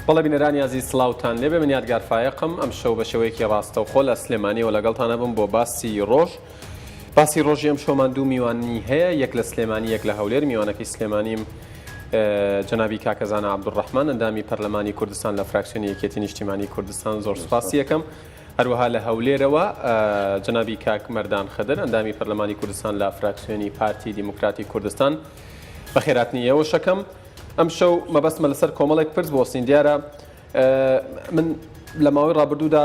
بەڵێ بینەرانی عزیز سڵاوتان لێبێ من یادگار فایقم ئەم شەو بە شێوەیەکی ڕاستەوخۆ لە سلێمانیەوە لەگەڵتانە بم بۆ باسی ڕۆژی ئەم شۆمان دوو میوانی هەیە، یەک لە سلێمانی یەک لە هەولێر. میوانەکەی سلێمانیم جەنابی کاکەزانە عەبدوڕەحمان ئەندامی پەرلەمانی کوردستان لە فراکسیۆنی یەکێتی نیشتیمانی کوردستان، زۆر سوپاسی یەکەم. هەروەها لە هەولێرەوە جەنابی کاک مەردان خەدر ئەندامی پەرلەمانی کوردستان لە فراکسیۆنی پارتی دیموکراتی کوردستان بەخێراتنیەوە شەکەم. ئەم شەو مەبەستمە لەسەر کۆمەڵێک پرس بۆ سیندیارە. من لە ماوەی ڕابردوودا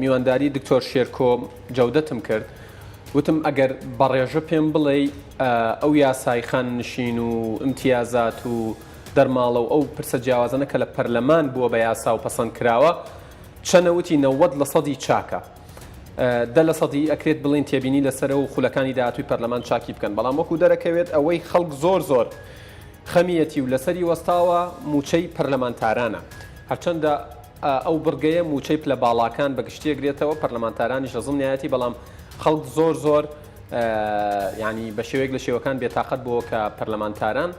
میوانداری دکتۆر شێرکۆ جەودەتم کرد، وتم ئەگەر بەڕێژە پێم بڵێ ئەو یاسای خاننشین و ئیمتیازات و دەرماڵە و ئەو پرسە جیاوازانە کە لە پەرلەمان بووە بە یاسا و پەسەند کراوە چەنەوتی 90% چاکە، 10% ئەکرێت بڵین تێبینی لەسەر و خولەکانی داهاتووی پەرلەمان چاکی بکەن. بەڵام وەکو دەرەکەوێت ئەوەی خەڵک زۆر خەمیەتی و لەسەری وەستاوە موچەی پەرلەمانتارانە، هەرچەندە ئەو بڕگەیە موچەی پلە باڵاکان بەگشتیەگرێتەوە پەرلەمانتارانیش لە زمنایەتی، بەڵام خەڵک زۆر ینی بە شێوەیەک لە شێوەکان بێتاقەت بۆ کە پەرلەمانتاران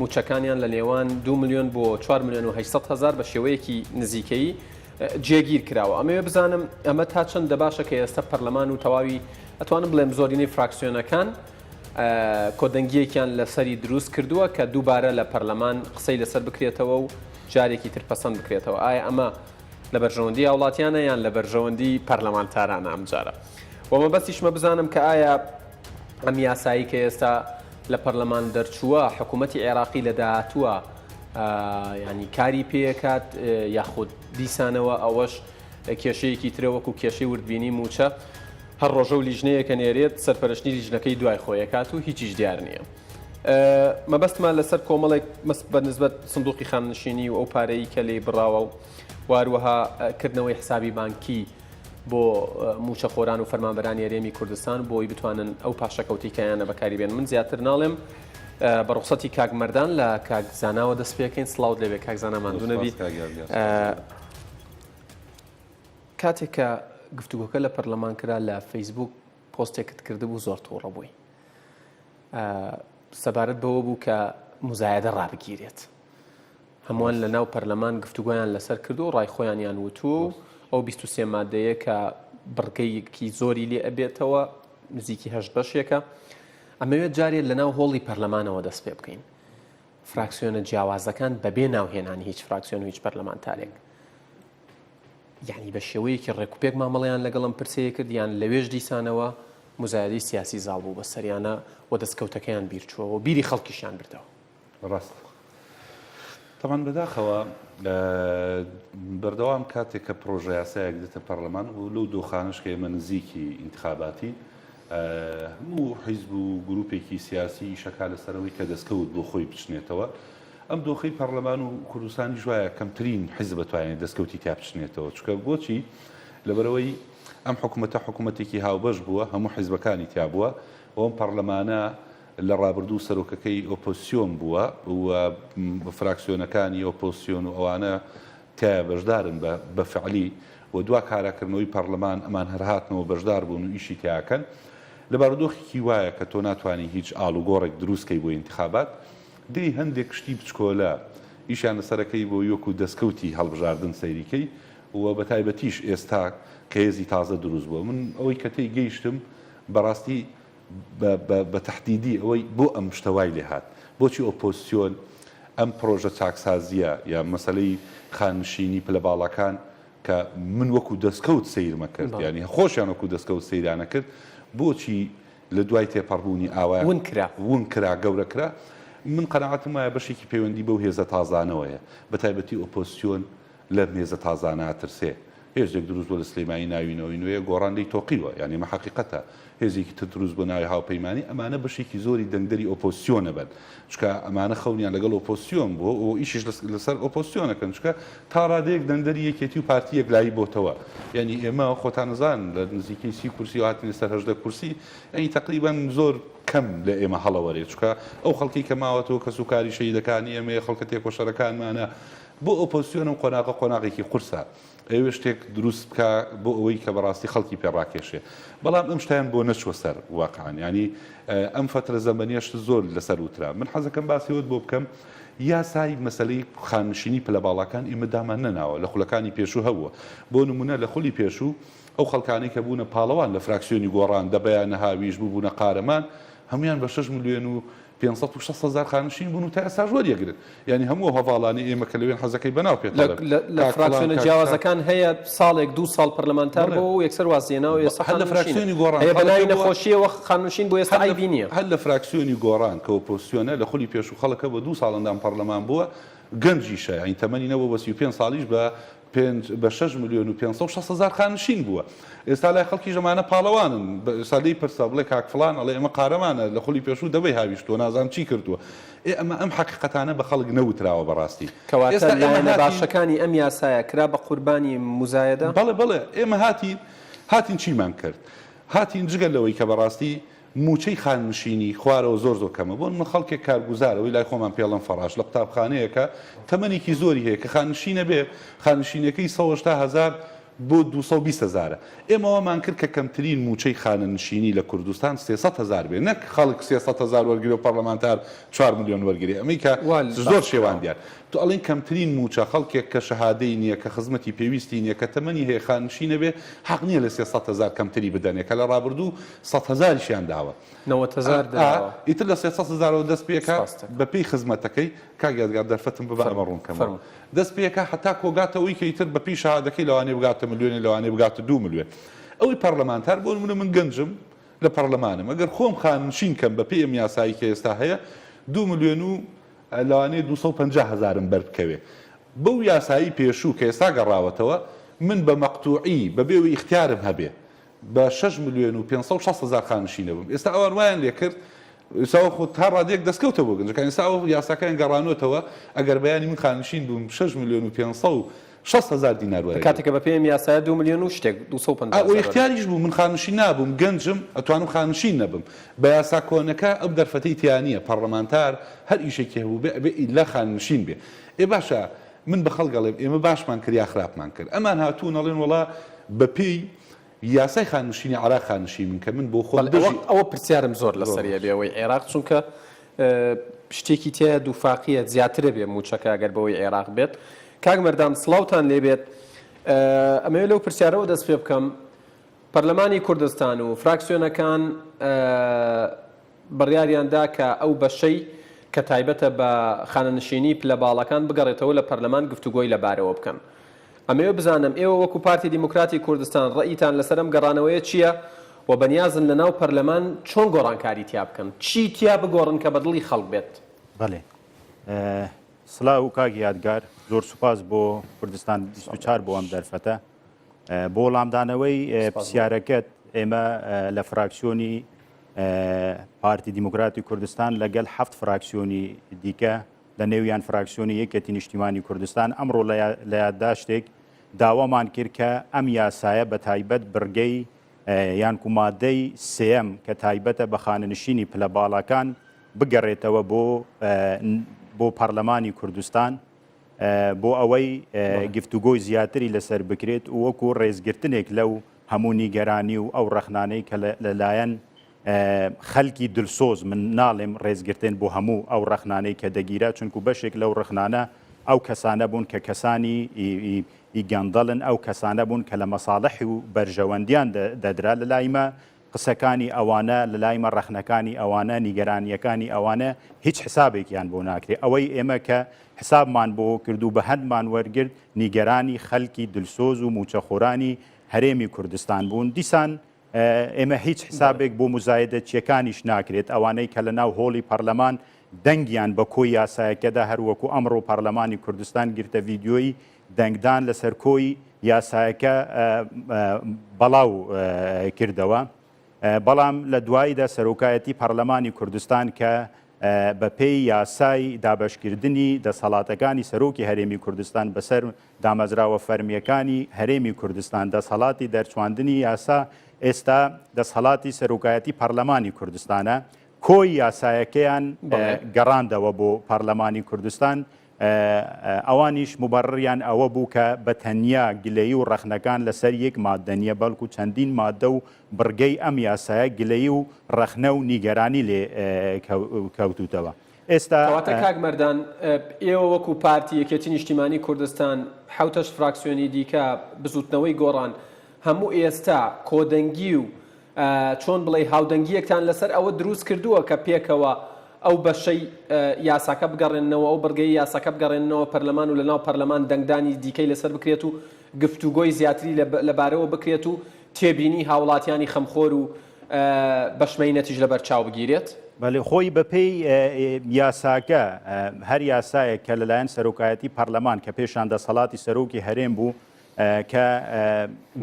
موچەکانیان لە نێوان 2 ملیۆن بۆ 4,800,000 بە شێوەیەکی نزیکەی جێگیر کراوە. ئەمەوێ بزانم ئەمە تا چەندە باشە کە ئێستا پەرلەمان و تەواوی ئەتوانم بڵێم زۆرینەی فراکسیۆنەکان کۆدەنگیەکیان لەسەری دروست کردووە کە دووبارە لە پەرلەمان قسەی لەسەر بکرێتەوە و جارێکی تر پەسەند بکرێتەوە. ئایا ئەمە لە بەرژەوەندی هاوڵاتیانە یان لە بەرژەوەندی پەرلەمانتارانە ئەم جارە؟ وەمە بەستیشمە بزانم کە ئایا ئەم یاسایی کە ئێستا لە پەرلەمان دەرچووە حکوومەتی عێراقی لە داهاتووە ینی کاری پێکات یاخود دیسانەوە ئەوەش کێشەیەکی ترە وەکو کێشەی وردبینی موچە هەر ڕۆژە و لیژنەیەکە نێرێت سەرپەرشتنی لیژنەکەی دوای خۆیەکات و هیچیش دیار نییە. مەبەستمان لەسەر کۆمەڵێک بەنسبەت سندوقی خاننشینی و ئەو پارەی کە لێی بڕاوە و واروەها کردنەوەی حسابی بانکی بۆ موچەخۆران و فەرمانبەرانی هەرێمی کوردستان بۆی بتوانن ئەو پاشەکەوتیکەیانە بەکاری بێن. من زیاتر ناڵێم بە ڕوخسەتی کاک مەردان لە کاک زاناوە دەست پێکەین. سڵاوت لێبێ کاک زانا، ماندوو نەبی. کاتێک کە گفتوگۆکە لە پەرلەمان کرا لە فەیسبوک پۆستێکت کردبوو زۆر تووڕە بووی، سەبارەت بەوە بوو کە مزایەدە ڕابگیرێت. هەمووان لە ناو پەرلەمان گفتوگۆیان لەسەر کردو و ڕای خۆیانیان وتو ئەو 23 مادەیە کە بڕگەیەکی زۆری لێ ئەبێتەوە نزیکی 8 بەشێکە. ئەمەوێت جارێت لە ناو هۆڵی پەرلەمانەوە دەست پێ بکەین، فراکسیۆنە جیاوازەکان بەبێ ناوهێنانی هیچ فراکسیۆن و هیچ پەرلەمانتارێک، یعنی بە شێوەیەکی ڕێکوپێک مامەڵەیان لەگەڵم پرسەیە کرد یان لەوێژ دیسانەوە مزایەدەی سیاسی زاڵ بوو بە سەریانە و دەستکەوتەکەیان بیرچووە و بیری خەڵکیشیان بردەوە. ڕاست تەمان بەداخەوە بەردەوام کاتێک کە پرۆژە یاسایەک دێتە پەرلەمان و لەو دۆخانش کە ئێمە نزیکی ئینتخاباتی هەموو حیزب و گروپێکی سیاسی شەکا لەسەرەوەی کە دەستکەوت بۆ خۆی بچنێتەوە. ئەم دۆخەی پەرلەمان و کوردستانی جوایە کەمترین حیزب بتوانێت دەستکەوتی تا بچنێتەوە، چونکە بۆچی لەبەرەوەی ئەم حکوومەتێکی هاوبەش بووە، هەموو حیزبەکانی تیا بووە و ئەم پەرلەمانە لە ڕابردوو سەرۆکەکەی ئۆپۆزیسیۆن بووە و فراکسیۆنەکانی ئۆپۆزیسیۆن و ئەوانە تیا بەشدارن بە فعلی و دوا کاراکردنەوەی پەرلەمان ئەمان هەرهاتنەوە بەشدار بوون و ئیشی تیاکەن. لە بارودۆخێکی وایە کە تۆ ناتوانانی هیچ ئاڵوگۆڕێک دروستکەی بۆ ئینتخابات، دەی هەندێک شتی بچکۆلە ئیشان لەسەرەکەی بۆ یۆک و دەستکەوتی هەڵبژاردن سەیریکەی و بە تایبەتیش ئێستا کە هێزی تازە دروست بووە. من ئەوەی کە تێی گەیشتم بەڕاستی بە تەحدیدی ئەوەی بۆ ئەم شتەوای لێ هات، بۆچی ئۆپۆزیسیۆن ئەم پرۆژە چاکسازیە یا مەسەلەی خاننشینی پلە باڵەکان کە من وەکو دەستکەوت سەیرمە کرد، یعنی خۆشیان وەکو دەستکەوت سەیرانە کرد، بۆچی لە دوای تێپەڕبوونی ئاوایە ون کرا گەورە کرا. من قەناعەتم وایە بەشێکی پەیوەندی بەو هێزە تازانەوەیە، بە تایبەتی ئۆپۆزیسیۆن لەم هێزە تازانە ئاترسێ. هێزێک دروست بۆ لە سلێمانی ناوینەوەی نوێ گۆڕاندەی تۆقیوە، یعنی مە حەقیقەتە هێزێکی تر دروست بۆ ناوی هاوپەیمانی، ئەمانە بەشێکی زۆری دەنگدەری ئۆپۆزیسیۆنە بن، چکە ئەمانە خەونیان لەگەڵ ئۆپۆزیسیۆن بووە و ئیشیش لەسەر ئۆپۆزیسیۆنەکەن، چکە تا ڕادەیەک دەنگدەری یەکێتی و پارتی یەکلایی بۆتەوە. یعنی ئێمە خۆتانەزان لە نزیکەی 30 کورسی و هاتنی سەر 18 کورسی، ئەنی تەقریبەن زۆر کەم لە ئێمە هەڵەوەرێت، چکە ئەو خەڵکی کە ماوەتەوە کە سوکاری شەیدەکانی ئێمە خەڵکە تێکۆشەرەکانمانە بۆ ئۆپۆزیسیۆن و قۆناغێکی قورسە ئەوێ شتێک دروست بکە بۆ ئەوەی کە بەڕاستی خەڵکی پێڕاکێشێ بەڵام ئەم شتیان بۆ نەچوە سەر واقعان ینی ئەم فترە زەمەنیەش زۆر لەسەر وترا من حەزەکەم باسیەوەت بۆ بکەم یاسای مەسلەی خانشینی پلە باڵەکان ئێمە دامان نەناوە لە خولەکانی پێشوو هەبووە بۆ نمونە لە خولی پێشوو ئەو خەڵکانی کە بوونە پاڵەوان لە فراکسیۆنی گۆڕان دەبیان نەهاویش بووبوونە قارەمان هەمویان بە 6 ملیۆن و 500,000 خانشین بوون و تا ئێستا وەریەگرن ینی هەموو هەواڵانی ئێمە کە لەوێن حەزەکەی بەناو پێ لە فراکسیۆنە جیاوازەکان هەیە ساڵێک 2 ساڵ پەرلەمانتار بۆ و یەکسەر وازیێناوە ئێستا هەر لە فراکسیۆنی گۆڕان هەیە بەناوی نەخۆشیەوە خانوشین بۆ ئێستا عیبی نییە هەر لە فراکسیۆنی گۆڕان کە ئۆپۆزیسیۆنە لە خولی پێشوو خەڵکە بە 2 ساڵندان پەرلەمان بووە گەنجیشە ئەین تەمەنی نەبوو بە 35 ساڵیش بە 6 ملیۆن و 500,000 خانشین بووە ئێستا لای خەڵکی ژەمانە پاڵەوانن سادەی پرسا بڵێ کاک فڵان ئەڵێ ئێمە قارەمانە لە خولی پێشوو دەبەی هاویشتووە نازانم چی کردووە ئەمە ئەم حەقیقەتانە بە خەڵک نەوتراوە بەڕاستی کەواتە لایەنە باشەکانی ئەم یاسایە کرا بە قوربانی مزایەدە بەڵێ ئێمە هاتین چیمان کرد هاتین جگەل لەوەی کە بەڕاستی موچەی خانشینی خوارەوە زۆر کەمە بۆن من خەڵکێک کارگوزارەوەی لای خۆمان پێڵم فەڕاش لە قوتابخانەیەکە تەمەنێکی زۆری هەیە کە خانشینە بێ خانشینەکەی 180,000 بۆ 220,000 ئێمەوەمان کرد کە کەمترین موچەی خانەنشینی لە کوردستان 300,000 بێ نەک خەڵک 300,000 وەرگری و پەرلەمانتار 4 ملیۆن وەرگری ئەمریکا زۆر شێوان دیار تو ئەڵین کەمترین موچە خەڵکێک کە شەهادەی نییە کە خزمەتی پێویستی نییە کە تەمەنی هەیە خانشینە بێ حەق نییە لە 300,000 کەمتری بدەنێ کە لە ڕابردوو 100,000شیان داوە 90,000 داوە ئیتر لە 300,000 دەست پێکە بە پێی خزمەتەکەی کاگیادگار دەرفەتم ببە ئەمە ڕوونکەمەوە دەست پێکە حتا کۆگاتەوەی کە ئیتر بە پێی شەهادەکەی لەوانێ بگاتە ملیۆنی لەوانێ بگاتە 2 ملیۆن ئەوەی پەرلەمانتار بۆ نمونە من گەنجم لە پەرلەمانم ئەگەر خۆم خانشین کەم بە پێی ئەم یاسایی کە ئێستا هەیە 2 ملیۆن و لەوانەیە 250,000 بەربکەوێ بەو یاسایی پێشوو کە ئێستا گەڕاوەتەوە من بە مەقتوعی بەبێەوەی اختیارم هەبێ بە 6 ملیۆن و 500,000 خانشینە بووم ئێستا ئەوان وایان لێ کرد ئێستا خۆ تا ڕادێک دەستکەوتە بۆ گەنجەکان ئێستا ئەو یاساکان گەڕانوتەوە ئەگەر بەیانی من خانشین بووم 6 ملیۆن و 500,000 دینار وەرە کاتێککە بە پێم یاسایە 2 ملیۆن و شتێک 250 ئەو اختیاریش بوو من خانشین نابووم گەنجم ئەتوانم خانشین نەبم بە یاسا کۆنەکە ئەم دەرفەتەی تیانە پەرلەمانتار هەر ئیشێکی هەبوو بێ ئیلا خانشین بێ ئێ باشە من بە خەڵگەڵێم ئێمە باشمان کرد یا خراپمان کرد ئەمان هاتوون ئەڵێن وڵا بە پێی یاسای خانشینی عراق خانشین من کە من بۆ خۆ ئەوە پرسیارم زۆر لەسەریە بێەوەی عێراق چونکە شتێکی تێ دووفاقیە زیاترە بێ موچەکە ئەگەر بەوەی عێراق بێت کاک مەردان سڵاوتان لێبێت ئەمەوێت لەو پرسیارەوە دەست پێ بکەم پەرلەمانی کوردستان و فراکسیۆنەکان بڕیاریاندا کە ئەو بەشەی کە تایبەتە بە خانەنشینی پلە باڵەکان بگەڕێتەوە لە پەرلەمان گفتوگۆی لەبارەوە بکەن ئەمەوێ بزانم ئێوە وەکو پارتی دیموکراتی کوردستان ڕەئیتان لەسەرم گەڕانەوەیە چییە و بەنیازن لە ناو پەرلەمان چۆن گۆڕانکاری تیا بکەن چی تیا بگۆڕن کە بەدڵی خەڵک بێت بەڵێ سڵاو و کاک یادگار زۆر سوپاس بۆ کوردستان 24 بۆ ئەم دەرفەتە بۆ وەڵامدانەوەی پرسیارەکەت ئێمە لە فراکسیۆنی پارتی دیموکراتی کوردستان لەگەڵ 7 فراکسیۆنی دیکە لە نێویان فراکسیۆنی یەکێتی نیشتیمانی کوردستان ئەمڕۆ لە یادداشتێک داوامان کرد کە ئەم یاسایە بە تایبەت بڕگەی یان کومادەی سێەم کە تایبەتە بە خانەنشینی پلە باڵەکان بگەڕێتەوە بۆ پەرلەمانی کوردستان بۆ ئەوەی گفتوگۆی زیاتری لەسەر بکرێت و وەکو ڕێزگرتنێک لەو هەموو نیگەرانی و ئەو ڕەخنانەی کە لەلایەن خەلکی دلسۆز من ناڵێم ڕێزگرتن بۆ هەموو ئەو ڕەخنانەی کە دەگیرە چونکو بەشێک لەو ڕەخنانە ئەو کەسانە بوون کە کەسانی ئیگەندەڵن ئەو کەسانە بوون کە لە مەساڵحی و بەرژەوەندیان دەدرا لە لایمە قسەکانی ئەوانە لە لایمە ڕەخنەکانی ئەوانە نیگەرانیەکانی ئەوانە هیچ حسابێکیان بۆ ناکرێت ئێوەی ئێمە کە حسابمان بۆ کردو بە هەندمان وەرگرت نیگەرانی خەلکی دلسۆز و موچەخۆرانی هەرێمی کوردستان بوون دیسان ئێمە هیچ حسابێک بۆ مزایدەچیەکانیش ناکرێت ئەوانەی کە لە ناو هۆڵی پەرلەمان دەنگیان بە کۆی یاسایەکەدا هەروەکو ئەمڕۆ پەرلەمانی کوردستان گرتە ڤیددیۆی دەنگدان لەسەر کۆی یاسایەکە بەڵاو کردەوە بەڵام لە دواییدا سەرۆکایەتی پەرلەمانی کوردستان کە بە پێی یاسای دابەشکردنی دەسەڵاتەکانی سەرۆکی هەرێمی کوردستان بەسەر دامەزراوە فەرمیەکانی هەرێمی کوردستان دەسەڵاتی دەرچواندنی یاسا ئێستا دەسەڵاتی سەرۆکایەتی پەرلەمانی کوردستانە کۆی یاسایەکەیان گەڕاندەوە بۆ پەرلەمانی کوردستان ئەوانیش مبەڕیان ئەوە بوو کە بە تەنیا گلەیی و ڕەخنەکان لەسەر یەک مادەنیە بەڵکو چەندین مادە و بڕگەی ئەم یاسایە گلەیی و ڕەخنە و نیگەرانی لێ کەوتوتەوە. ئێستا کاک مەردان ئێوە وەکو پارتی یەکێتی نیشتیمانی کوردستان حوتەش فراکسیۆنی دیکە بزوتنەوەی گۆڕان هەموو ئێستا کۆدەنگی و چۆن بڵێ هاودەنگیەکتان لەسەر ئەوە دروست کردووە کە پێکەوە ئەو بەشەی یاساکە بگەڕێنەوە ئەو بەرگەی یاساکە بگەڕێنەوە پەرلەمان و لەناو پەرلەمان دەنگدانی دیکەی لەسەر بکرێت و گفتوگۆی زیاتری لەبارەوە بکرێت و تێبینی هاوڵاتیانی خەمخۆر و بەشمەینەتیش لەبەر چاو بگیرێت. بەڵێ خۆی بەپێی یاساکە هەر یاسایە کە لەلایەن سەرۆکایەتی پەرلەمان کە پێشان دەسەڵاتی سەرۆکی هەرێم بوو کە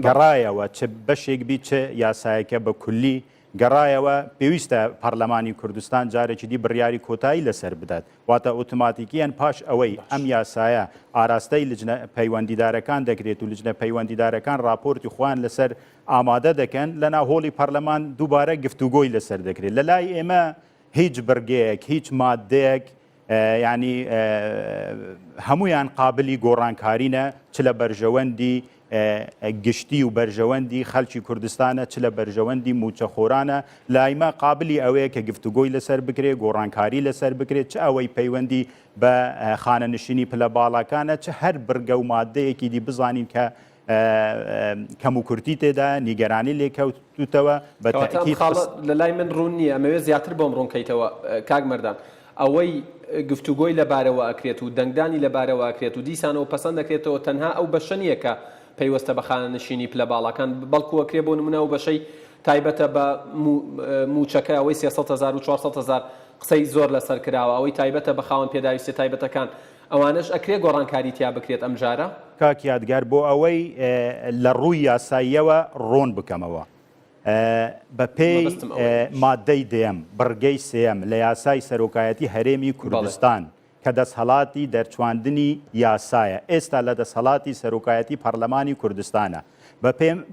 گەڕایەوە چ بەشێک بی چه یاسایەکە بە کولی گەڕایەوە پێویستە پەرلەمانی کوردستان جارێکی دی بڕیاری کۆتایی لەسەر بدات واتە ئۆتۆماتیکیان پاش ئەوەی ئەم یاسایە ئاراستەی لجنە پەیوەندیدارەکان دەکرێت و لجنە پەیوەندیدارەکان راپۆرتی خۆیان لەسەر ئامادە دەکەن لەناو هۆڵی پەرلەمان دووبارە گفتوگۆی لەسەر دەکرێت لە لای ئێمە هیچ بەرگەیەک هیچ مادەیەک ینی هەمویان قابلی گۆڕانکارینە چ لە بەرژەوەندی گشتی و بەرژەوەندی خەڵکی کوردستانە چ لە بەرژەوەندی موچەخۆرانە لایمە قابلی ئەوەیە کە گفتوگۆی لەسەر بکرێت گۆڕانکاری لەسەر بکرێت چ ئەوەی پەیوەندی بە خانەنشینی پلە باڵەکانە چ هەر بڕگە و مادەیەکی دی بزانین کە کەم و کورتی تێدا نیگەرانی لێکەوتوتەوە بە لە لای من ڕوون نییە ئەمەوێت زیاتر بۆم ڕوونکەیتەوە کاک مەردان ئەوەی گفتوگۆی لەبارەوە ئەکرێت و دەنگدانی لەبارەوە ئەکرێت و دیسانەوە پەسەند دەکرێتەوە تەنها ئەو بەشە نییە کە پەیوەستە بە خانەنشینی پلە باڵەکان بەڵکو ئەکرێ بۆ نمونە و بەشەی تایبەتە بە موچەکە ئەوەی 300,000 و 400,000 قسەی زۆر لەسەر کراوە ئەوەی تایبەتە بە خاوەن پێداویستی تایبەتەکان ئەوانش ئەکرێ گۆڕانکاری تیا بکرێت ئەم جارە کاک یادگار بۆ ئەوەی لە ڕووی یاساییەوە ڕۆن بکەمەوە بە پێی مادەی دێم بڕگەی سێم لە یاسای سەرۆکایەتی هەرێمی کوردستان کە دەسەڵاتی دەرچواندنی یاسایە ئێستا لە دەسەڵاتی سەرۆکایەتی پەرلەمانی کوردستانە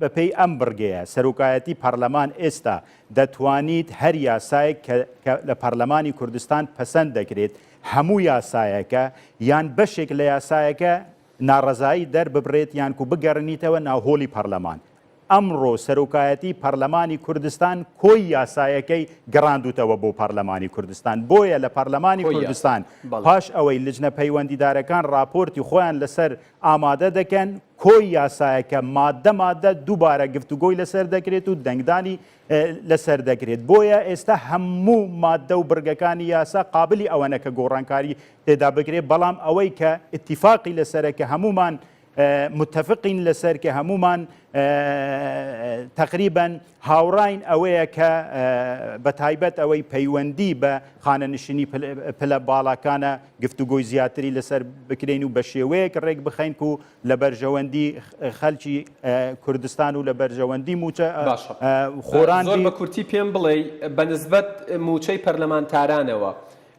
بەپێی ئەم بڕگەیە سەرۆکایەتی پەرلەمان ئێستا دەتوانیت هەر یاسایەک کە لە پەرلەمانی کوردستان پەسەند دەکرێت هەموو یاسایەکە یان بەشێک لە یاسایەکە ناڕەزایی دەرببڕێت یان و بگەڕنیتەوە ناوهۆڵی پەرلەمان ئەمڕۆ سەرۆکایەتی پەرلەمانی کوردستان کۆی یاسایەکەی گەڕاندوتەوە بۆ پەرلەمانی کوردستان بۆیە لە پەرلەمانی کوردستان پاش ئەوەی لجنە پەیوەندیدارەکان راپۆرتی خۆیان لەسەر ئامادە دەکەن کۆی یاسایەکە مادە دووبارە گفتوگۆی لەسەر دەکرێت و دەنگدانی لەسەر دەکرێت بۆیە ئێستا هەموو مادە و بڕگەکانی یاسا قابلی ئەوەنە کە گۆڕانکاری تێدا بکرێت بەڵام ئەوەی کە اتفاقی لەسەرە کە هەمومان متفقین لەسەر کە هەمومان تقریبا هاوڕاین ئەوەیە کە بە تایبەت ئەوەی پەیوەندی بە خانەنشینی پلە باڵەکانە گفتوگۆی زیاتری لەسەر بکرێن و بە شێوەیەک ڕێک بخەین و لە بەرژەوەندی خەلکی کوردستان و لە بەرژەوەندی موچە خۆران زۆر بە کورتی پێم بڵێ بە نسبەت موچەی پەرلەمانتارانەوە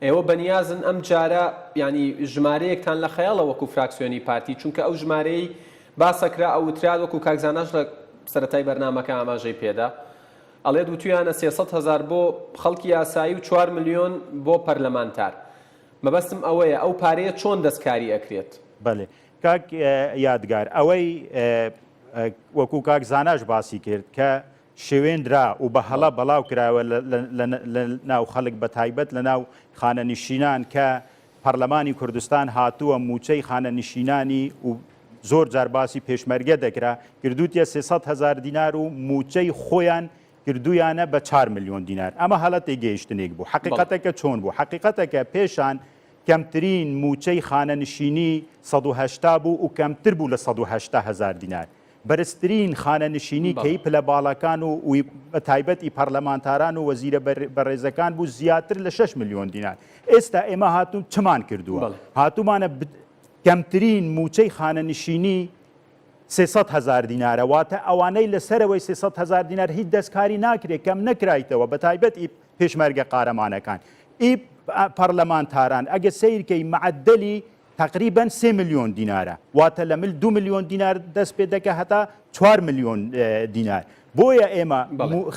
ئێوە بەنیازن ئەم جارە ینی ژمارەیەکتان لە خەیاڵە وەکو فراکسیۆنی پارتی چونکە ئەو ژمارەی باسەکرا ئەوتراد وەکو کاکزاناش لە سەرەتای بەرنامەکە ئاماژەی پێدا ئەڵێ دوتویانە 300,000 بۆ خەڵکی یاسایی و 4 ملیۆن بۆ پەرلەمانتار مەبەستم ئەوەیە ئەو پارەیە چۆن دەستکاری ئەکرێت بەڵێ کاک یادگار ئەوەی وەکو کاکزاناش باسی کرد کە شێوێنرا و بە هەڵا بەڵاو کراوە لە ناو خەڵک بە تایبەت لە ناو خانەنشینان کە پەرلەمانی کوردستان هاتووە موچەی خانەنشینانی و زۆر جار باسی پێشمەرگە دەکرا کردوتە 300,000 دینار و موچەی خۆیان کردویانە بە 4 ملیۆن دینار ئەمە هەڵە تێگەیشتنێک بوو حقیقەتەکە چۆن بوو حقیقەتەکە پێشان کەمترین موچەی خانەنشینی 180 بوو و کەمتر بوو لە 180,000 دینار بەرزترین خانەنشینی کەی پلە باڵەکان و بە تایبەتی پەرلەمانتاران و وەزیرە بەڕێزەکان بوو زیاتر لە 6 ملیۆن دینار ئێستا ئێمە هاتوون چمان کردووە هاتوومانە کەمترین موچەی خانەنشینی 300,000 دینارە واتە ئەوانەی لەسەرەوەی 300,000 دینار هیچ دەستکاری ناکرێت کەم نەکرایتەوە بە تایبەتی پێشمەرگە قارەمانەکان پەرلەمانتاران ئەگە سیرکەی معدەلی تقریبا 3 ملیۆن دینارە واتە لە 2 ملیۆن دینار دەست پێ دەکە هەتا 4 ملیۆن دینار بۆیە ئێمە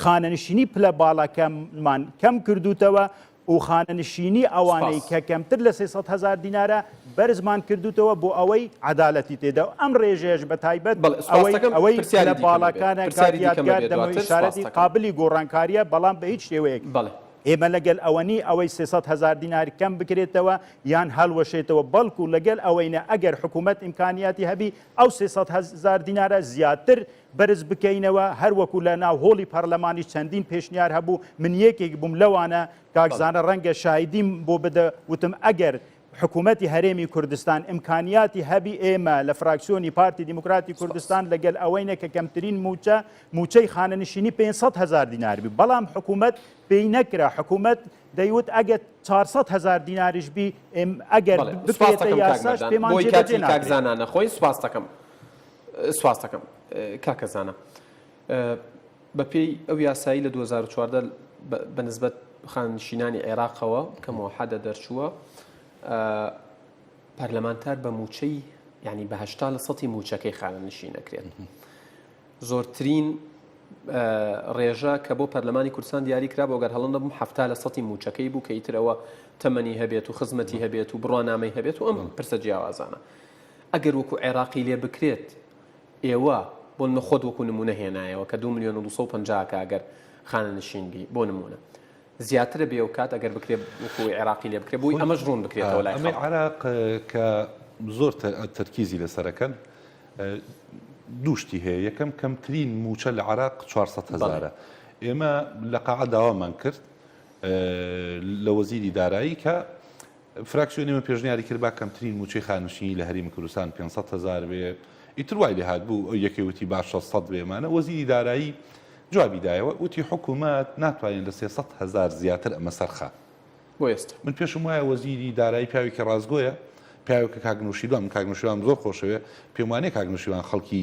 خانەنشینی پلە باڵەکەمان کەم کردوتەوە و خانەنشینی ئەوانەی کە کەمتر لە 300,000 دینارە بەرزمان کردوتەوە بۆ ئەوەی عدالەتی تێدا ئەم ڕێژێش بە تایبەت ئەوەی لە باڵەکانە کاریاتگار دەمەوەی شارەتی قابلی گۆڕانکاریە بەڵام بە هیچ شێوەیەک ئێمە لەگەل ئەوەنی ئەوەی 300,000 دینار کەم بکرێتەوە یان هەڵوەشێتەوە بەڵکو لەگەل ئەوەینە ئەگەر حکوومەت ئیمکانیاتی هەبی ئەو 300,000 دینارە زیاتر بەرز بکەینەوە هەروەکو لە ناو هۆڵی پەرلەمانی چەندین پێشنیار هەبوو من یەکێک بووم لەوانە کاکزانە ڕەنگە شایدیم بۆ بدە وتم ئەگەر حکوومەتی هەرێمی کوردستان ئیمکانیاتی هەبی ئێمە لە فراکسیۆنی پارتی دیموکراتی کوردستان لەگەل ئەوەینە کە کەمترین موچەی خانەنشینی 500,000 دیناربی بەڵام حکوومەت پێی نەکرا حکوومەت دەیوت ئەگەر 400,000 دیناریش بی ئەگەر بکرێتە یاساش پێمان جێبەجێ کاکزانانە خۆی سواس دەکەم کاکەزانە بەپێی ئەو یاسایی لە 2014 بەنسبەت خانشینانی عێراقەوە کە موحەدە دەرچووە پەرلەمانتار بە موچەی ینی بە 80% موچەکەی خانەنشین ئەکرێت زۆرترین ڕێژە کە بۆ پەرلەمانی کوردستان دیاریکرا بۆ گەر هەڵم دەبم 70% موچەکەی بوو کە ئیترەوە تەمەنی هەبێت و خزمەتی هەبێت و بڕوانامەی هەبێت و ئەم پرسە جیاوازانە ئەگەر وەکو عێراقی لێ بکرێت ئێوە بۆ نەخۆت وەکو نمونە هێنایەوە کە 2,250,000 ئەگەر خانەنشینبی بۆ نمونە زیاترە بێ و کات ئەگەر بکرێت وەکو عێراقی لێ بکرێت بۆی ئەمەش ڕوون بکرێتەوە لای ئەمە عێراق کە زۆر تەرکیزی لەسەرەکەن دووشتی هەیە یەکەم کەمترین موچە لە عێراق 400,000 ئێمە لە قاعە داوامان کرد لە وەزیری دارایی کە فراکسیۆنی ئێمە پێشنیاری کرد با کەمترین موچەی خانشینی لە هەرێمی کوردستان 500,000 بێ ئیتر وای لێ هات بوو یەکێوتی با 600 بێمانە وەزیری دارایی جوابی دایەوە وتی حکوومەت ناتوانین لە 300,000 زیاتر ئەمە سەرخە بۆ ئێستا من پێشم وایە وەزیری دارایی پیاوێکی ڕازگۆیە پیاوێکە کاگنووشیدوان کاگنووشیوان زۆر خۆشەوێ پێم وانەیە کاگنووشیوان خەڵکی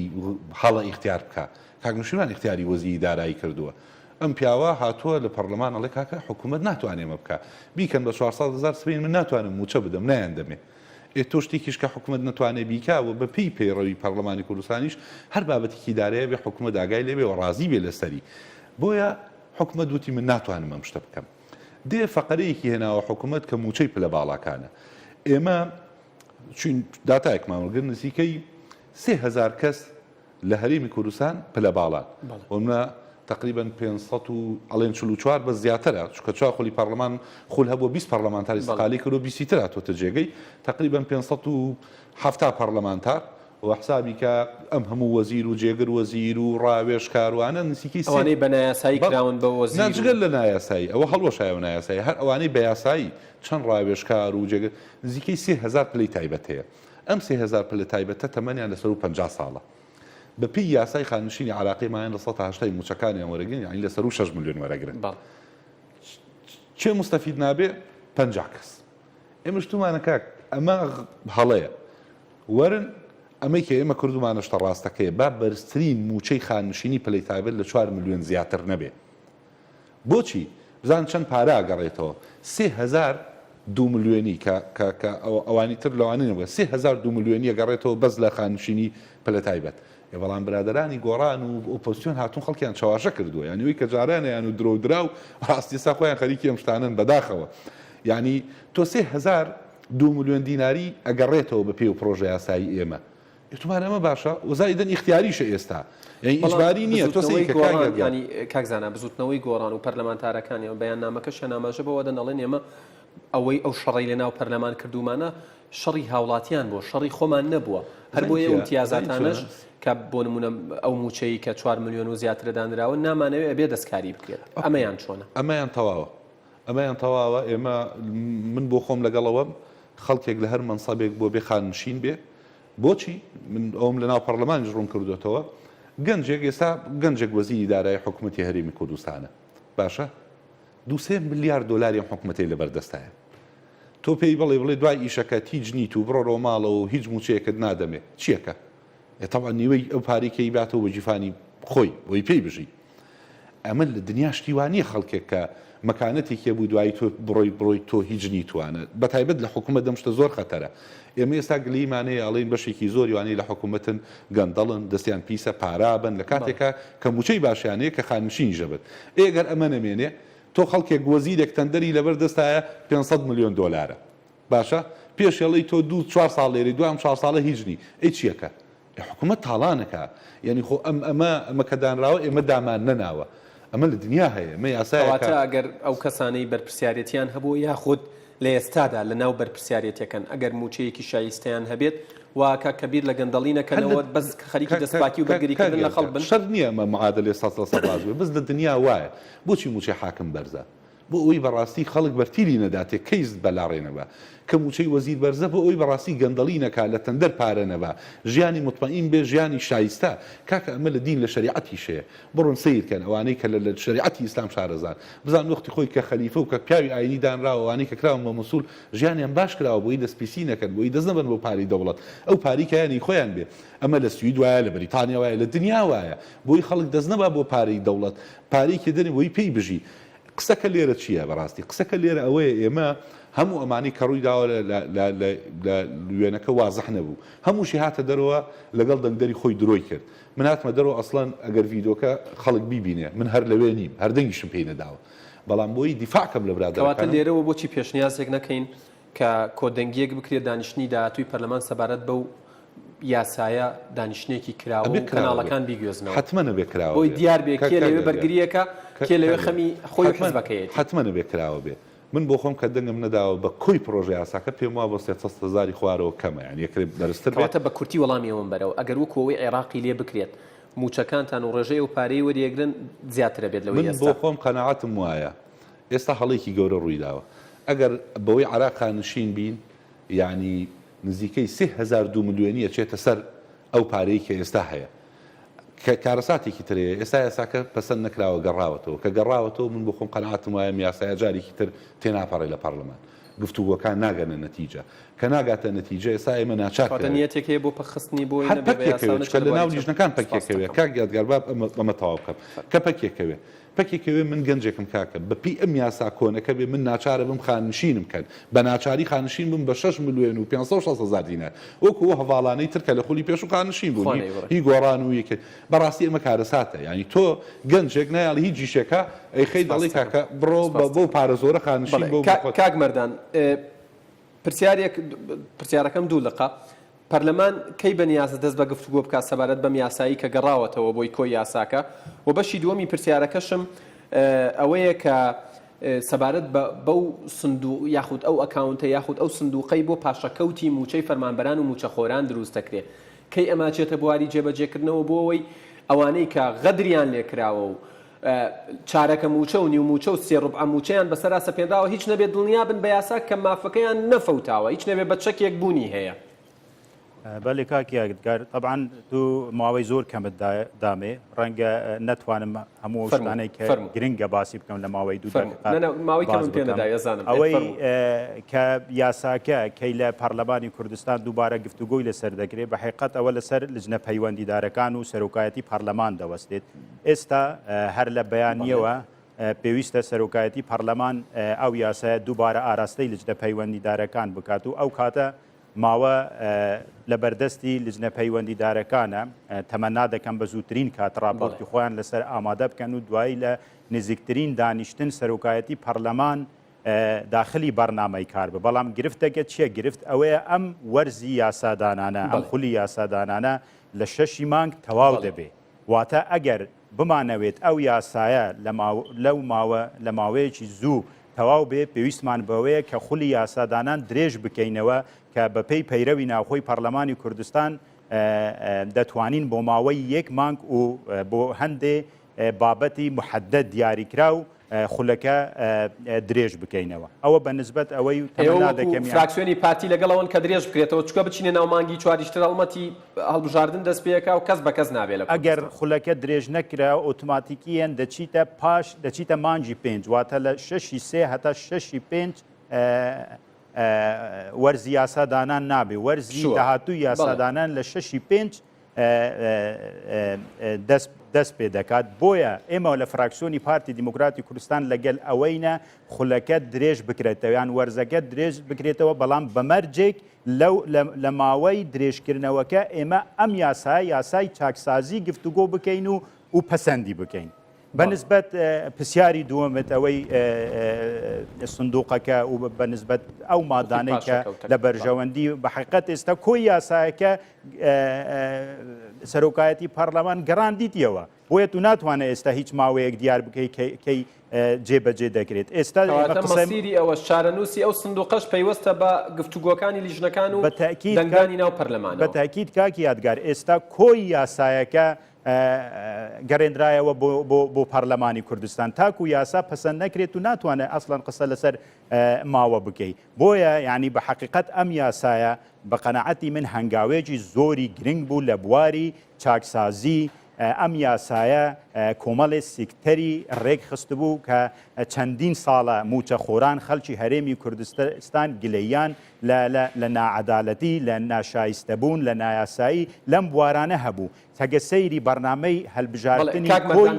هەڵە ئیختیار بکە کاگنووشیوان اختیاری وەزیری دارایی کردووە ئەم پیاوە هاتووە لە پەرلەمان ئەڵێ کاکە حکوومەت ناتوانێ ئەمە بکە بیکەن بە 400,000 سبەین من ناتوانم موچە بدەم نایان دەمێ تۆ شتێکیش کە حکوومەت ناتوانێ بیکاوە بە پێی پەیڕەوی پەرلەمانی کوردستانیش هەر بابەتێکی دارەیە بێ حکوومەت ئاگای لێ بێ و ڕازی بێ لەسەری بۆیە حکوومەت وتی من ناتوانم ئەم شتە بکەم دێ فەقەرەیەکی هێناوە حکوومەت کە موچەی پلە باڵاکانە ئێمە چین داتایەکمانگەن نزیکەی 3,000 کەس لە هەرێمی کوردستان پلە باڵان ومە تقریبا 544 بە زیاترە چکە چا خۆلی پەرلەمان خۆل هەبوو 20 پەرلەمانتاری استقالی کرد و 20 تر هاتۆتە جێگەی تقریبا 570 پەرلەمانتار و حسابی کە ئەم هەموو وەزیر و جێگر وەزیر و ڕاوێژکاروانە نزیکەی ئەوانەی بە نایاسایی کراون بە وەزیر ناجگەل لە نایاسایی ئەوە هەڵوەشایەوە نایاسایی هەر ئەوانەی بە یاسایی چەند ڕاوێژکار و جێگر نزیکەی 3,000 پلەی تایبەت هەیە ئەم 3,000 پلە تایبەتە تەمەنیان لەسەر 50 ساڵە بەپی یاسای خانشینی عراقیمایان لە 180 موچەکانیان وەرەگرن یعنی لەسەر 6 ملیۆن وەرەگرن چێ مستەفید نابێ 50 کەس ئێمە شتومانە کاک ئەمە هەڵەیە وەرن ئەمەی کە ئێمە کردومانە شتە ڕاستەکەیە با بەرزترین موچەی خانشینی پلەی تایبەت لە 4 ملیۆن زیاتر نەبێ بۆچی بزان چەند پارە ئەگەڕێتەوە 3,000 2 ملیۆنی کە ئەوانی تر لەوانە نەبووە 3,000 2 ملیۆنی ئەگەڕێتەوە بەس لە خانشینی پلە تایبەت بەڵام برادرانی گۆڕان و ئۆپۆزیسیۆن هاتوون خەڵکیان چاواشە کردووە یانیوەی کە جارانیان و درۆ و ڕاستیسا خۆیان خەریکی ئەم شتانن بەداخەوە یعنی تۆ 3,000 2 ملیۆن دیناری ئەگەڕێتەوە بە پێی و پرۆژە یاسایی ئێمە ئێتومان ئەمە باشە وەزایدەن ئیختیاریشە ئێستا یعنی ئیجباری نییە تۆ ینی کاکزانە بزوتنەوەی گۆڕان و پەرلەمانتارەکانی بەیاننامەکە شەنامەژە بەوە دەنەڵێن ئێمە ئەوەی ئەو شەڕی لە ناو پەرلەمان کردومانە شەڕی هاوڵاتیان بۆ شەڕی خۆمان نەبووە هەر بۆیە امتیازاتانش کە بۆ نمونە ئەو موچەی کە 4 ملیۆن و زیاترە دانراوە نامانەوێت ئەبێ دەستکاری بکرێت ئەمەیان چۆنە ئەمەیان تەواوە ئێمە من بۆ خۆم لەگەڵەوە خەڵکێک لە هەر منسەبێک بۆ بێ خانشین بێ بۆچی من ئەوم لە ناو پەرلەمانیش ڕوون کردوێتەوە گەنجێک ئێستا گەنجێک وەزیری دارایی حکوومەتی هەرێمی کوردستانە باشە 2 ملیارد دۆلاری ئەم حکوومەتەی لەبەردەستایە تۆ پێی بڵێ دوای ئیشەکە هیچ نیت و بڕۆ ڕۆماڵەوە و هیچ موچەیەکت نادەمێ چیەکە تەوا نیوەی ئەو پارێکەی باتەوە بە جیفانی خۆی بۆی پێی بژی ئەمە لە دنیا شتیوانی خەڵکێک کە مەکانەتێکی بوو دوایی تۆ بڕۆی تۆ هیچ نیتوانە بەتایبەت لە حکوومەت دەم شتە زۆر خەتەرە ئێمە ئێستا گلیمانەیە ئەڵێن بەشێکی زۆری وانەی لە حکوومەتن گەندەڵن دەستیان پیسە پارابن لە کاتێکە کە موچەی باشیانەیە کە خانشینی ژەبێت ئێگەر ئەمە نەمێنێ تۆ خەڵکێک وەزیرێک تەندەری لەبەر دەستایە 500 ملیۆن دۆلارە باشە پێشێڵی تۆ 2-4 ساڵ لێری دوام 4 ساڵە هیچنی ئەی چیەکە حکوومەت تاڵانەکە یعنی خۆ ئەمە کە دانراوە ئێمە دامان نەناوە ئەمە لە دنیا هەیە ئەمە یاسایەکە ئەگەر ئەو کەسانەی بەرپرسیارەتیان هەبوو یاخود لە ئێستادا لە ناو بەرپرسیارەتەکەن ئەگەر موچەیەکی شایستیان هەبێت واکە کەبیر لە گەندەڵینەکەنەوە بەس خەریکی دەستپاکی و بەرگریکردن لە خەڵک بن شەر نییە ئەمە معادلێ 100 بەس لە دنیا وایە بۆچی موچەی حاکم بەرزە بۆ ئەوی بەڕاستی خەڵک بەرتیلی نەداتێ کەیس بەلاڕێنەوە کە موچەی وەزیر بەرزە بۆ ئەوی بەڕاستی گەندەڵینەکە لە تەندەر پارەنەوە ژیانی مطمئین بێ ژیانی شایستە کاکە ئەمە لە دین لە شریعەتی شەیە بڕۆن سیرکەن ئەوانەی کە لە شریعەتی ئیسلام شارەزان بزان وەختی خۆی کە خەلیفە و کە پیاوی ئاینی دانراوە ئەوانەی کە کراون بە مەسوول ژیانیان باش کراوە بۆی دەستپیسی نەکەن بۆی دەست نەبن بۆ پاری دەوڵەت ئەو پاری کەیانی خۆیان بێ ئەمە لە سوید وایە لە بریتانیا وایە لە دنیا وایە بۆی خەڵک دەست نەبا بو پاری دەوڵەت پارێکی دەنی بۆی پێی بژی قسەکە لێرە چییە بەڕاستی قسەکە لێرە ئەوەیە ئێمە هەموو ئەمانی کە ڕووی داوە لە وێنەکە وازەح نەبوو هەمووشی هاتە دەرەوە لەگەڵ دەنگدەری خۆی درۆی کرد من هاتمە دەرەوە ئەسڵەن ئەگەر ڤیدۆکە خەڵک بیبینێ من هەر لەوێ نیم هەردەنگیشم پێی نەداوە بەڵام بۆی دیفاعکەم لە برادەکەواتە لێرەوە بۆچی پێشنیازێک نەکەین کە کۆدەنگیەک بکرێت دانیشتنی داهاتووی پەرلەمان سەبارەت بەو یاسایە دانیشتێکی کراوە و کەناڵەکان بیگوێزنەوە حتمە نەبێ کراوە بۆی دیار بێ کێ لەوێ بەرگریەکە کێ لەوێ خەمی خۆی حزبەکەیەتی حتمە نەبێ کراوە بێ من بۆ خۆم کە دەنگم نەداوە بە کۆی پرۆژه یاساکە پێم وایە بۆ 300,000 خوارەوە کەمە یعنی یەکرێ دەرزتر کەواتە بە کورتی وەڵامیەوەم بەرەوە ئەگەر وەکو ئەوەی عێراقی لێ بکرێت موچەکانتان و ڕێژەی و پارەی وەریەگرن زیاترە بێت لەوەی من بۆ خۆم قەناعەتم وایە ئێستا هەڵێکی گەورە ڕوویداوە ئەگەر بەوەی عێراق نشین بین یعنی نزیکەی 3,000 ملیۆنیە چێتە سەر ئەو پارەی کە ئێستا هەیە کە کارەساتێکی ترەیە ئێستا یاساکە پەسەند نەکراوە گەڕاوەتەوە کە گەڕاوەتەوە من بۆ خۆم قەناعەتم وایە یاسایە جارێکی تر تێناپەڕێ لە پەرلەمان گفتوگۆکان ناگەنە نەتیجە کە ناگاتە نەتیجە ئێستا ئێمە ناچاکەنیەتێک هەیە بۆ پەخستنی بۆ کە لە ناو لیژنەکان پەکێکەوێ کاک یادگارباب ئەمە تەواو بکەم کە پەکێکەوێ من گەنجێکم کاکە بەپی ئەم یاسا کۆنەکە بێ من ناچارە بم خانشینم کەن بە ناچاری خانشین بم بە 6 ملیۆن و 500,000 دینار وەکو هەواڵانەی ترکە لە خولی پێش و خانشین بوونی هی گۆڕان و یەکێ بەڕاستی ئەمە کارەساتە یعنی تۆ گەنجێک نایڵی هیچ جیشێکە ئەی خەی دەڵی کاکە بڕۆ بۆ پارە زۆرە خانشین بۆ کاک مەردان پرسیارەکەم دوو لقا پەرلەمان کەی بەنیازە دەست بە گفتوگۆ بکات سەبارەت بەم یاسایی کە گەڕاوەتەوە بۆی کۆی یاساکە و بەشی دووەمی پرسیارەکەشم ئەوەیە کە سەبارەت بەو سندوق یاخود ئەو ئەکاونتە یاخود ئەو سندوقەی بۆ پاشەکەوتی موچەی فەرمانبەران و موچەخۆران دروست دەکرێت کەی ئەمە چێتە بواری جێبەجێکردنەوە بۆ ئەوەی ئەوانەی کە غەدریان لێکراوە و چارەکە موچە و نیو موچە و سێ ڕوبع موچەیان بەسەرا سەپێنراوە هیچ نەبێت دڵنیا بن بە یاسا کە مافەکەیان نەفەوتاوە هیچ نەبێت بە چەکێک بوونی هەیە بەڵێ کاکی یاگرگار طبعاً تو ماوەی زۆر کەمت دامێ ڕەنگە نەتوانم هەموو شتانەی کە گرنگە باسی بکەم لە ماوەی دوو ئەوەی کە یاساکە کەی لە پەرلەمانی کوردستان دووبارە گفتوگۆی لەسەر دەکرێت بە حقیقەت ئەوە لەسەر لجنە پەیوەندیدارەکان و سەرۆکایەتی پەرلەمان دەوەستێت ئێستا هەر لە بەیانیەوە پێویستە سەرۆکایەتی پەرلەمان ئەو یاسایە دووبارە ئاراستەی لجنە پەیوەندیدارەکان بکات و ئەو کاتە ماوە لە بەردەستی لجنە پەیوەندیدارەکانە تەمەنا دەکەم بە زووترین کات راپۆرتی خۆیان لەسەر ئامادە بکەن و دوایی لە نزیکترین دانیشتن سەرۆکایەتی پەرلەمان داخلی بەرنامەی کار بە بەڵام گرفتەکە چیە گرفت ئەوەیە ئەم وەرزی یاسادانانە ئەم خولی یاسادانانە لە 6 مانگ تەواو دەبێ واتە ئەگەر بمانەوێت ئەو یاسایە لە ماوەیەکی زوو تەواو بێ پێویستمان بەوەیە کە خولی یاسادانان درێژ بکەینەوە کە بەپێی پەیرەوی ناوخۆی پەرلەمانی کوردستان دەتوانین بۆ ماوەی 1 مانگ و بۆ هەندێ بابەتی محەدەد دیاریکرا و خولەکە درێژ بکەینەوە ئەوە بە نسبەت ئەوەی تەمەنا دەکەم فراکسیۆنی پارتی لەگەڵەوەن کە درێژ بکرێتەوە چکە بچینە ناو مانگی چواریشتر هەڵمەتی هەڵبژاردن دەست پێەکە و کەس بە کەس نابێت ئەگەر خولەکە درێژ نەکرا ئۆتۆماتیکیەن دەچیتە پاش دەچیتە مانجی 5 واتە لە 6 هەتا 6 وەرزی یاسادانان نابێ وەرزی داهاتووی یاسادانان لە 6 دەست پێ دەکات بۆیە ئێمە لە فراکسیۆنی پارتی دیموکراتی کوردستان لەگەل ئەوەینە خولەکە درێژ بکرێتەوە یان وەرزەکە درێژ بکرێتەوە بەڵام بەمەرجێک لە ماوەی درێژکردنەوەکە ئێمە ئەم یاسای چاکسازی گفتوگۆ بکەین و پەسەندی بکەین بەنسبەت پرسیاری دووەمت ئەوەی سندوقەکە و بەنسبەت ئەو مادانەی کە لە بەرژەوەندی بە حقیقەت ئێستا کۆی یاسایەکە سەرۆکایەتی پەرلەمان گەڕاندیتیەوە بۆیە تو ناتوانێت ئێستا هیچ ماوەیەک دیار بکەیت کەی جێبەجێ دەکرێت ئێستا مەسیری ئەوە شارەنووسی ئەو سندوقەش پەیوەستە بە گفتوگۆکانی لیژنەکان و دەنگانی ناو پەرلەمانەوە. بە تاکید کاکی یادگار ئێستا کۆی یاسایەکە گەڕێنرایەوە بۆ پەرلەمانی کوردستان تاکو یاسا پەسەند نەکرێت و ناتوانێت ئەسڵەن قسە لەسەر ماوە بکەیت بۆیە یعنی بە حقیقەت ئەم یاسایە بە قەنەعەتی من هەنگاوێکی زۆری گرنگ بوو لە بواری چاکسازی ئەم یاسایە کۆمەڵێ سیکتەری ڕێک خست بوو کە چەندین ساڵە موچە خۆران خەڵکی هەرێمی کوردستان گلەیان لە ناعەدالەتی لە ناشایستەبوون لە نایاسایی لەم بوارانە هەبوو تەگە سەیری بەرنامەی هەلبژاردننی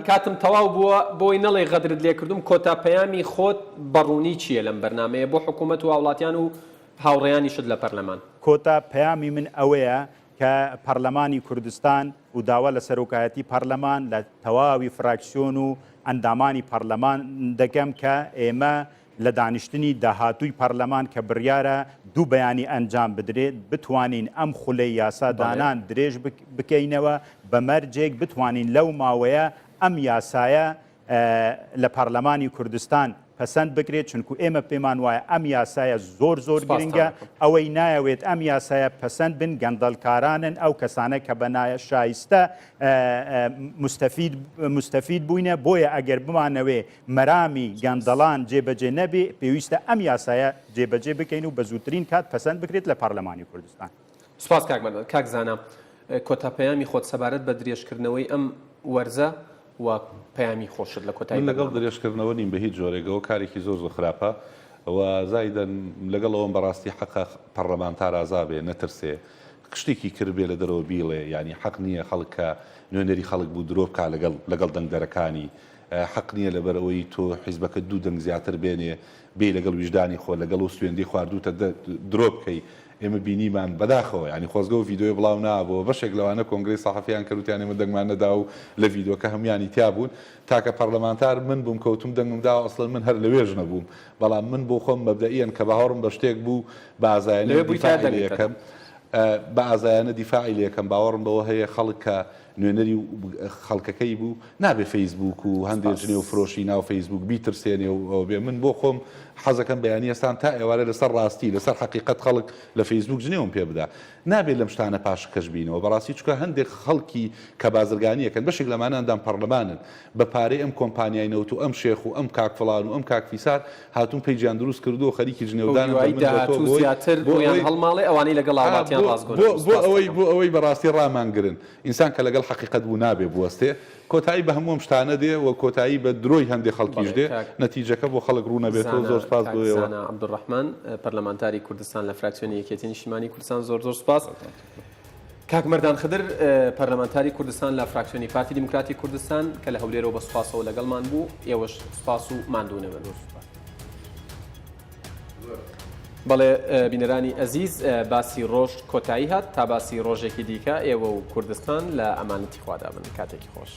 کاتم تەواو بووە بۆی نەڵێ غەدرت لێکردوم کۆتا پەیامی خۆت بەڕوونی چییە لەم بەرنمەیە بۆ حکوومەت و وڵاتیان و هاوڕێیانیشت لە پەرلەمان؟ کۆتا پەیامی من ئەوەیە کە پەرلەمانی کوردستان و داوا لە سەرۆکایەتی پەرلەمان لە تەواوی فراکسیۆن و ئەندامانی پەرلەمان دەکەم کە ئێمە لە دانیشتنی داهاتووی پەرلەمان کە بڕیارە دوو بەیانی ئەنجام بدرێت بتوانین ئەم خولەی یاسا دانان درێژ بکەینەوە بە مەرجێک بتوانین لەو ماوەیە ئەم یاسایە لە پەرلەمانی کوردستان پەسەند بکرێت چونکو ئێمە پێمان وایە ئەم یاسایە زۆر گرنگە ئەوەی نایەوێت ئەم یاسایە پەسەند بن گەندەڵکارانن ئەو کەسانە کە بە شایستە مستەفید بووینە بۆیە ئەگەر بمانەوێ مەرامی گەندەڵان جێبەجێ نەبێ پێویستە ئەم یاسایە جێبەجێ بکەین و بە زووترین کات پەسەند بکرێت لە پەرلەمانی کوردستان. سوپاس کاک زانە کۆتا پەیامی خۆت سەبارەت بە درێژکردنەوەی ئەم وەرزە و پەیامی خۆشت لە کۆتایی لەگەڵ درێژکردنەوە نیم بە هیچ جۆرێکەوە کارێکی زۆر خراپە و زایدەن لەگەڵ ئەوم بەڕاستی حەقا پەرلەمانتار ئازابێ نەترسێ شتێکی کردبێ لە دەرەوە بیڵێ ینی حەق نییە خەڵکە نوێنەری خەڵک بوو درۆ بکە لەگەڵ دەنگدەرەکانی حەق نییە لەبەرەوەی تۆ حیزبەکە دوو دەنگ زیاتر بێنێ بێ لەگەڵ ویژدانی خۆ لەگەڵ و سوێندی خواردوتە درۆ بکەی ئێمە بینیمان بەداخەوە ینی خۆزگە و ڤیددیۆی بڵاو نابەوە بەشێک لەوانە کۆنگری سەحەفیان کردوتیان ئێمە دەنگمان نەدا و لە ڤیددیۆکە هەمویانی تیا بوون تاکە پەرلەمانتار من بووم کەوتم دەنگمدا و ئەسڵ من هەر لەوێژ نەبووم بەڵام من بۆ خۆم مەبدەئیەن کە باوەڕم بە شتێک بوو بە ئازایەنە دیفاعی لێکەم بە ئازایەنە دیفاعی لێکەم باوەڕم بەوە هەیە خەڵکە نوێنەری خەڵکەکەی بوو نابێ فەیسبوک و هەندێک ژنێ و فرۆشی ناو فەیسبوک بیترسێنێ و بێ من بۆ خۆم حەزەکەم بەیانی ئێستان تا ئێوارە لەسەر ڕاستی لەسەر حقیقەت خەڵک لە فەیسبوک ژنێوم پێ بدا نابێت لەم شتانە پاش کەش بینەوە بەڕاستی چکە هەندێک خەڵکی کە بازرگانیەکەن بەشێک لەمانەندام پەرلەمانن بە پارەی ئەم کۆمپانیای نەوت و ئەم شێخ و ئەم کاک فڵان و ئەم کاک فیسار هاتوون پەیجیان دروست کردو و خەریکی ژنێودانن هەڵماڵی ئەوانەی لەگەڵ ئاواتیان ڕاستگۆن بۆ ئەوەی بەڕاستی ڕامانگرن ئینسان کە لەگەڵ حقیقەت بوو نابێ بوەستێ کۆتایی بە هەموم شتانە دێ و کۆتایی بە درۆی هەندێک خەڵکیش دێ نەتیجەکە بۆ خەڵک ڕوو نەبێتەوە زۆر سپاس بۆەوە عەبدوڕەحمان پەرلەمانتاری کوردستان لە فراکسیۆنی یەکێتی نیشتیمانی کوردستان زۆر سپاس. کاک مەردان خدر پەرلەمانتاری کوردستان لە فراکسیۆنی پارتی دیموکراتی کوردستان کە لە هەولێرەوە بە سوپاسەوە لەگەڵمان بوو ئێوەش سپاس و ماندوونەوە. بەڵێ بینەرانی ئەزیز باسی ڕۆژ کۆتایی هات تا باسی ڕۆژێکی دیکە ئێوە و کوردستان لە ئەمانەتی خوادا بن کاتێکی خۆش.